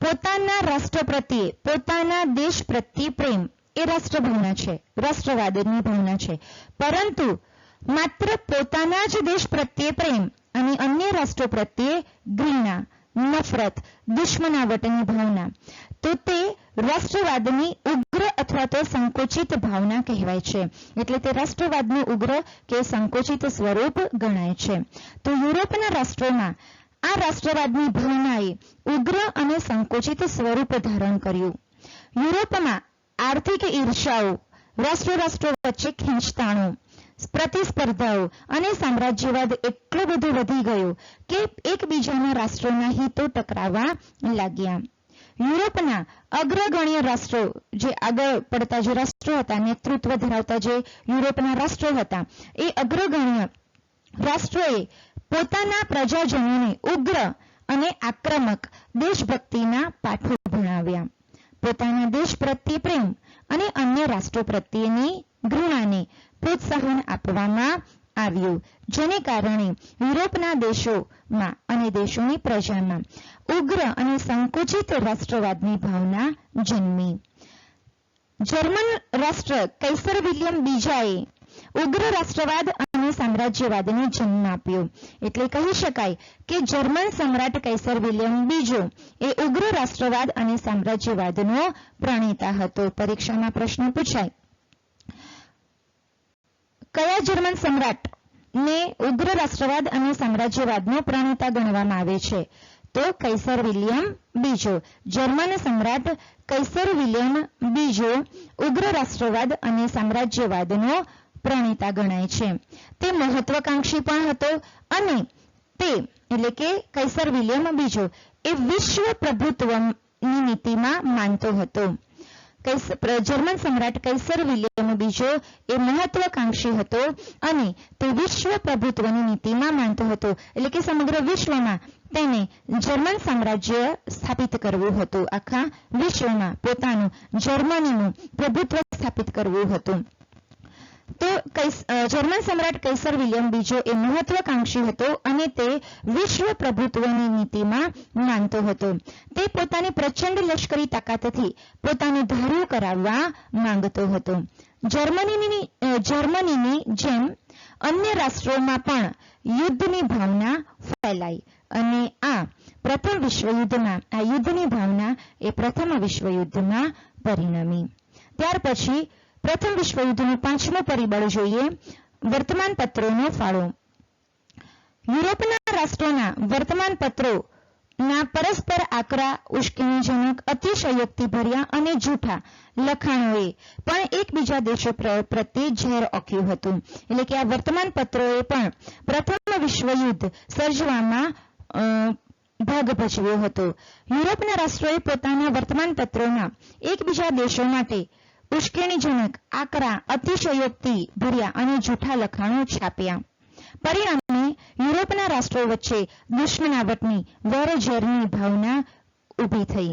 પોતાના રાષ્ટ્ર પ્રત્યે, પોતાના દેશ પ્રત્યે પ્રેમ એ રાષ્ટ્રભાવના છે, રાષ્ટ્રવાદની ભાવના છે. પરંતુ માત્ર પોતાના જ દેશ પ્રત્યે પ્રેમ અને અન્ય રાષ્ટ્રો પ્રત્યે ઘૃણા, નફરત, દુશ્મનાવટની ભાવના, તો તે રાષ્ટ્રવાદની ઉગ્ર અથવા તો સંકુચિત ભાવના કહેવાય છે. એટલે તે રાષ્ટ્રવાદનું ઉગ્ર કે સંકુચિત સ્વરૂપ ગણાય છે. તો યુરોપના રાષ્ટ્રોમાં આ રાષ્ટ્રવાદની ભાવનાએ ઉગ્ર અને સંકુચિત સ્વરૂપ ધારણ કર્યું. યુરોપમાં આર્થિક ઈર્ષાઓ, રાષ્ટ્રો વચ્ચે ખેંચતાણો, પ્રતિસ્પર્ધાઓ અને સામ્રાજ્યવાદ એટલો બધો વધી ગયો કે એકબીજાના રાષ્ટ્રોના હિતો ટકરાવા લાગ્યા. યુરોપના અગ્રગણ્ય રાષ્ટ્રો, જે આગળ પડતા જે રાષ્ટ્રો હતા, નેતૃત્વ ધરાવતા જે યુરોપના રાષ્ટ્રો હતા, એ અગ્રગણ્ય રાષ્ટ્રોએ પોતાના પ્રજાજનોને ઉગ્ર અને આક્રમક દેશભક્તિના પાઠો ભણાવ્યા. પોતાના દેશ પ્રત્યે પ્રેમ અને અન્ય રાષ્ટ્રો પ્રત્યેની ઘૃણાને પ્રોત્સાહન આપવામાં આવ્યું, જેને કારણે યુરોપના દેશોમાં અને દેશોની પ્રજામાં ઉગ્ર અને સંકુચિત રાષ્ટ્રવાદની ભાવના જન્મી. જર્મન રાષ્ટ્ર કૈસર વિલિયમ બીજાએ ઉગ્ર રાષ્ટ્રવાદ અને સામ્રાજ્યવાદને જન્મ આપ્યો. એટલે કહી શકાય કે જર્મન સમ્રાટ કૈસર વિલિયમ બીજો એ ઉગ્ર રાષ્ટ્રવાદ અને સામ્રાજ્યવાદનો પ્રણેતા હતો. પરીક્ષામાં પ્રશ્ન પૂછાય, કયા જર્મન સમ્રાટને ઉગ્ર રાષ્ટ્રવાદ અને સામ્રાજ્યવાદનો પ્રણેતા ગણવામાં આવે છે? તો કૈસર વિલિયમ બીજો. જર્મન સમ્રાટ કૈસર વિલિયમ બીજો ઉગ્ર રાષ્ટ્રવાદ અને સામ્રાજ્યવાદનો પ્રણેતા ગણાય છે. તે મહત્વાકાંક્ષી પણ હતો અને તે એટલે કે કૈસર વિલિયમ બીજો એ વિશ્વ પ્રભુત્વની નીતિમાં માનતો હતો. જર્મન સમ્રાટ કૈસર વિલિયમ બીજો એ મહત્વાકાંક્ષી હતો અને તે વિશ્વ પ્રભુત્વની નીતિમાં માનતો હતો. એટલે કે સમગ્ર વિશ્વમાં તેને જર્મન સામ્રાજ્ય સ્થાપિત કરવું હતું. આખા વિશ્વમાં પોતાનું જર્મનીનું પ્રભુત્વ સ્થાપિત કરવું હતું. તો જર્મન સમ્રાટ કૈસર વિલિયમ બીજો એ મહત્વાકાંક્ષી હતો અને તે વિશ્વ પ્રભુત્વની નીતિમાં માનતો હતો. તે પોતાની પ્રચંડ લશ્કરી તાકાતથી પોતાનું ધાર્યું કરાવવા માંગતો હતો. જર્મનીની જેમ અન્ય રાષ્ટ્રોમાં પણ યુદ્ધની ભાવના ફેલાઈ અને આ યુદ્ધની ભાવના એ પ્રથમ વિશ્વયુદ્ધમાં પરિણમી. ત્યાર પછી પ્રથમ વિશ્વયુદ્ધનું પાંચમું પરિબળ જોઈએ, વર્તમાનપત્રોનો ફાળો. યુરોપના રાષ્ટ્રોના વર્તમાનપત્રોના પરસ્પર આકરા, ઉશ્કેરણીજનક, અતિશયોક્તિભર્યા અને જૂઠા લખાણોએ પણ એકબીજા દેશો પ્રત્યે ઝેર ઓક્યું હતું. એટલે કે આ વર્તમાનપત્રોએ પણ પ્રથમ વિશ્વયુદ્ધ સર્જવામાં ભાગ ભજવ્યો હતો. યુરોપના રાષ્ટ્રોએ પોતાના વર્તમાનપત્રોના એકબીજા દેશો માટે ઉશ્કેરણીજનક, આકરા, અતિશયોક્તિ ભર્યા અને જૂઠા લખાણો છાપ્યા. પરિણામે યુરોપના રાષ્ટ્રો વચ્ચે દુશ્મનાવટની, વેરઝેરની ભાવના ઊભી થઈ.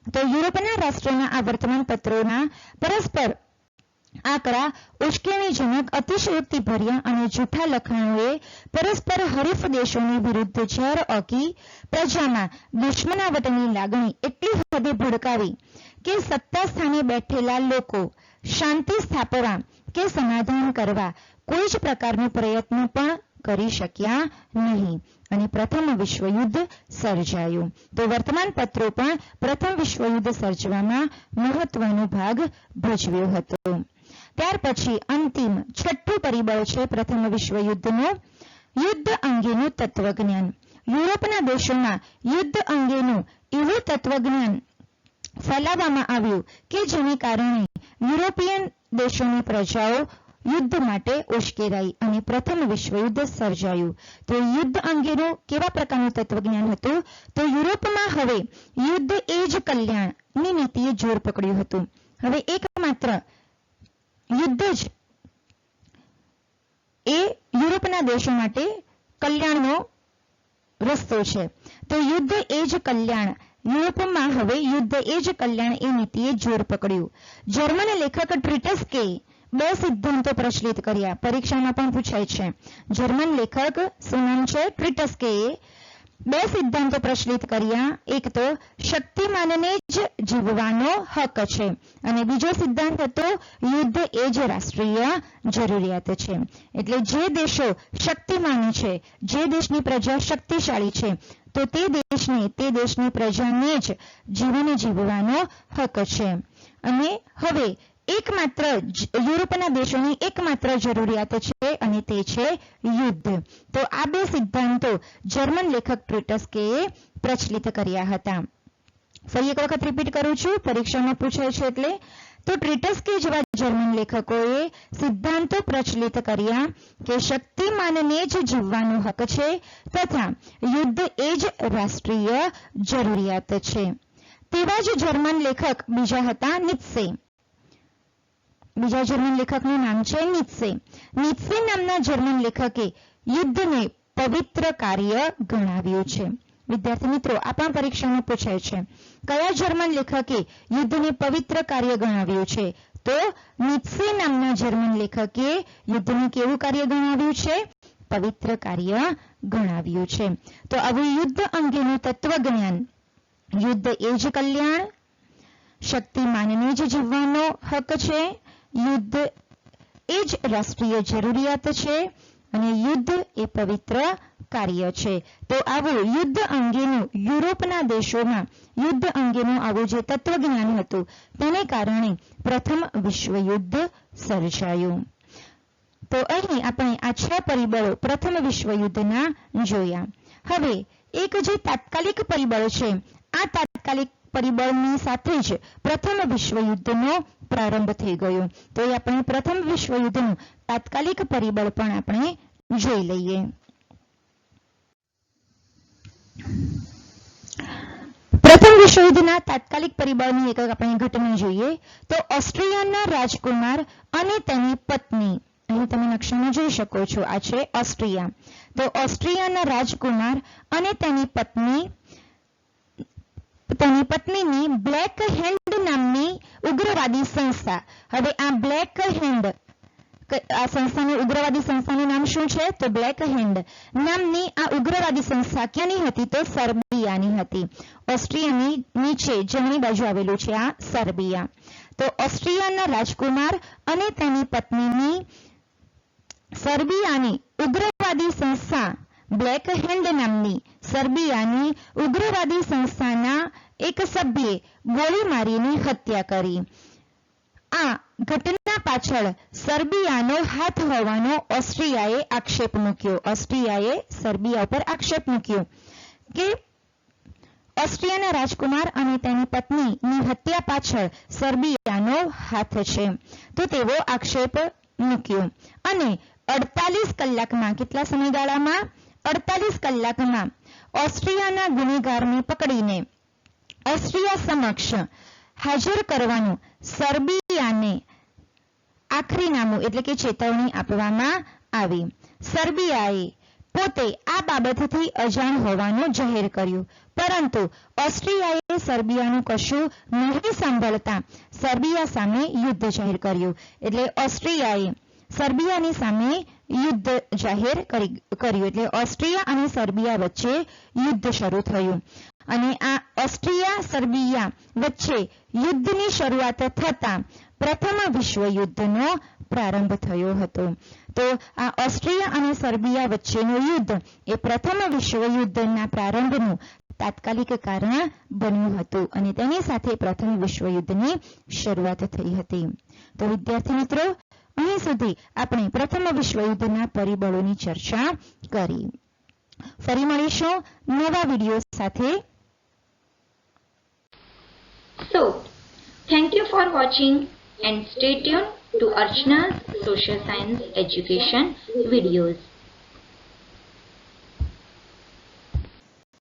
તો યુરોપના રાષ્ટ્રોના આ વર્તમાનપત્રોના પરસ્પર આકરા, ઉશ્કેરણીજનક, અતિશયોક્તિ ભર્યા અને જૂઠા લખાણોએ પરસ્પર હરીફ દેશોની વિરુદ્ધ ઝેર ઓકી પ્રજામાં દુશ્મનાવટની લાગણી એટલી હદે ભડકાવી કે સત્તા સ્થાને બેઠેલા લોકો શાંતિ સ્થાપવા કે સમાધાન કરવા કોઈ જ પ્રકારનો પ્રયત્ન પણ કરી શક્યા નહીં અને પ્રથમ વિશ્વયુદ્ધ સર્જાયું. તો વર્તમાનપત્રો પણ પ્રથમ વિશ્વયુદ્ધ સર્જવામાં મહત્વનો ભાગ ભજવ્યો હતો. ત્યાર પછી અંતિમ છઠ્ઠું પરિબળ છે પ્રથમ વિશ્વયુદ્ધનું, યુદ્ધ અંગેનું તત્વજ્ઞાન. યુરોપના દેશોમાં યુદ્ધ અંગેનું એવું તત્વજ્ઞાન ફેલાવવામાં આવ્યું કે જેને કારણે યુરોપિયન દેશોની પ્રજાઓ યુદ્ધ માટે ઉશ્કેરાઈ અને પ્રથમ વિશ્વયુદ્ધ સર્જાયું. તો યુદ્ધ અંગેનું કેવા પ્રકારનું તત્વજ્ઞાન હતું? તો યુરોપમાં હવે યુદ્ધ એ જ કલ્યાણની નીતિએ જોર પકડ્યું હતું. હવે એકમાત્ર યુદ્ધ જ એ યુરોપના દેશો માટે કલ્યાણનો રસ્તો છે. તો યુદ્ધ એ જ કલ્યાણ, યુરોપમાં હવે યુદ્ધ એ જ કલ્યાણ એ નીતિએ જોર પકડ્યું. જર્મન લેખક ટ્રીટસ્કે બે સિદ્ધાંતો પ્રચલિત કર્યા. પરીક્ષામાં પણ પૂછાય છે. જર્મન લેખક શું નામ છે? ટ્રીટસ્કેએ બે સિદ્ધાંતો પ્રચલિત કર્યા. એક તો શક્તિમાનને જ જીવવાનો હક છે અને બીજો સિદ્ધાંત હતો યુદ્ધ એ જ રાષ્ટ્રીય જરૂરિયાત છે. એટલે જે દેશો શક્તિમાન છે, જે દેશની પ્રજા શક્તિશાળી છે, તો તે દેશની પ્રજાને જ જીવન જીવવાનો હક છે. અને હવે એકમાત્ર યુરોપના દેશોની એકમાત્ર જરૂરિયાત છે અને તે છે યુદ્ધ. તો આ બે સિદ્ધાંતો જર્મન લેખક ટ્રીટસ્કેએ પ્રચલિત કર્યા હતા. ફરી એક વખત રિપીટ કરું છું, પરીક્ષામાં પૂછાય છે એટલે. તો ટ્રીટસ્કે જેવા જર્મન લેખકોએ સિદ્ધાંતો પ્રચલિત કર્યા કે શક્તિમાનને જ જીવવાનો હક છે તથા યુદ્ધ એ જ રાષ્ટ્રીય જરૂરિયાત છે. તેવા જ જર્મન લેખક બીજા હતા નીત્સે. બીજા જર્મન લેખકનું નામ છે નીત્સે. નીત્સે નામના જર્મન લેખકે યુદ્ધને પવિત્ર કાર્ય ગણાવ્યું છે. વિદ્યાર્થી મિત્રો, આ પણ પરીક્ષામાં પૂછાય છે. કયા જર્મન લેખકે યુદ્ધને પવિત્ર કાર્ય ગણાવ્યું છે? તો નીત્સે નામના જર્મન લેખકે યુદ્ધને કેવું કાર્ય ગણાવ્યું છે? પવિત્ર કાર્ય ગણાવ્યું છે. તો આવું યુદ્ધ અંગેનું તત્વજ્ઞાન, યુદ્ધ એ જ કલ્યાણ, શક્તિમાનને જ જીવવાનો હક છે, યુદ્ધ એ જ રાષ્ટ્રીય જરૂરિયાત છે અને યુદ્ધ એ પવિત્ર કાર્ય છે. તો આવું યુદ્ધ અંગેનું યુરોપના દેશોમાં યુદ્ધ અંગેનું આવું જે તત્વજ્ઞાન હતું તેને કારણે પ્રથમ વિશ્વયુદ્ધ સર્જાયું. તો અહીં આપણે આ 6 પરિબળો પ્રથમ વિશ્વયુદ્ધના જોયા. હવે એક જે તાત્કાલિક પરિબળ છે, આ તાત્કાલિક પરિબળની સાથે જ પ્રથમ વિશ્વયુદ્ધનો પ્રારંભ થઈ ગયો. તો એ આપણે પ્રથમ વિશ્વયુદ્ધનું તાત્કાલિક પરિબળ પણ આપણે જોઈ લઈએ. પ્રથમ વિશ્વયુદ્ધના તાત્કાલિક પરિબળની એક આપણે ઘટના જોઈએ તો ઓસ્ટ્રિયાના રાજકુમાર અને તેની પત્ની, અહીં તમે નકશામાં જોઈ શકો છો, આ છે ઓસ્ટ્રિયા. તો ઓસ્ટ્રિયાના રાજકુમાર અને તેની પત્નીની બ્લેક હેન્ડ નામની ઉગ્રવાદી સંસ્થા. હવે આ બ્લેક હેન્ડ, આ સંસ્થાની ઉગ્રવાદી સંસ્થાનું નામ શું છે? તો બ્લેક હેન્ડ નામની આ ઉગ્રવાદી સંસ્થા ક્યાંની હતી? તો સર્બિયાની હતી. ઓસ્ટ્રિયાની નીચે જમણી બાજુ આવેલું છે આ સર્બિયા. તો ઓસ્ટ્રિયાના રાજકુમાર અને તેની પત્નીની સર્બિયાની ઉગ્રવાદી સંસ્થા બ્લેક હેન્ડ નામની સર્બિયાની ઉગ્રવાદી સંસ્થાના એક સભ્યે ગોળી મારીને હત્યા કરી. આ ઘટના પાછળ સર્બિયાનો હાથ હોવાનો ઓસ્ટ્રિયાએ આક્ષેપ મૂક્યો. ઓસ્ટ્રિયાએ સર્બિયા પર આક્ષેપ મૂક્યો કે ઓસ્ટ્રિયાના રાજકુમાર અને તેની પત્નીની હત્યા પાછળ સર્બિયાનો હાથ છે. તો તેવો આક્ષેપ મૂક્યો અને 48 કલાકમાં, કેટલા સમયગાળામાં? 48 કલાકમાં ઓસ્ટ્રિયાના ગુનેગારને પકડીને ઓસ્ટ્રિયા સમક્ષ હાજર કરવાનું સર્બિયાને આખરીનામું એટલે કે ચેતવણી આપવામાં આવી. સર્બિયાએ પોતે આ બાબતથી અજાણ હોવાનું જાહેર કર્યું, પરંતુ ઓસ્ટ્રિયાએ સર્બિયાનું કશું નહીં સાંભળતા સર્બિયા સામે યુદ્ધ જાહેર કર્યું. એટલે ઓસ્ટ્રિયાએ સર્બિયાની સામે યુદ્ધ જાહેર કર્યું. એટલે ઓસ્ટ્રિયા અને સર્બિયા વચ્ચે યુદ્ધ શરૂ થયું અને આ ઓસ્ટ્રિયા સર્બિયા વચ્ચે યુદ્ધની શરૂઆત થતાં પ્રથમ વિશ્વયુદ્ધનો પ્રારંભ થયો હતો. તો આ ઓસ્ટ્રિયા અને સર્બિયા વચ્ચેનું યુદ્ધ એ પ્રથમ વિશ્વયુદ્ધના પ્રારંભનું તાત્કાલિક કારણ બન્યું હતું અને તેની સાથે પ્રથમ વિશ્વયુદ્ધની શરૂઆત થઈ હતી. તો વિદ્યાર્થી મિત્રો, અહીં સુધી આપણે પ્રથમ વિશ્વયુદ્ધના પરિબળોની ચર્ચા કરી. ફરી મળીશું નવા વિડીયો સાથે. So, thank you for watching and stay tuned to Archana's Social Science Education videos.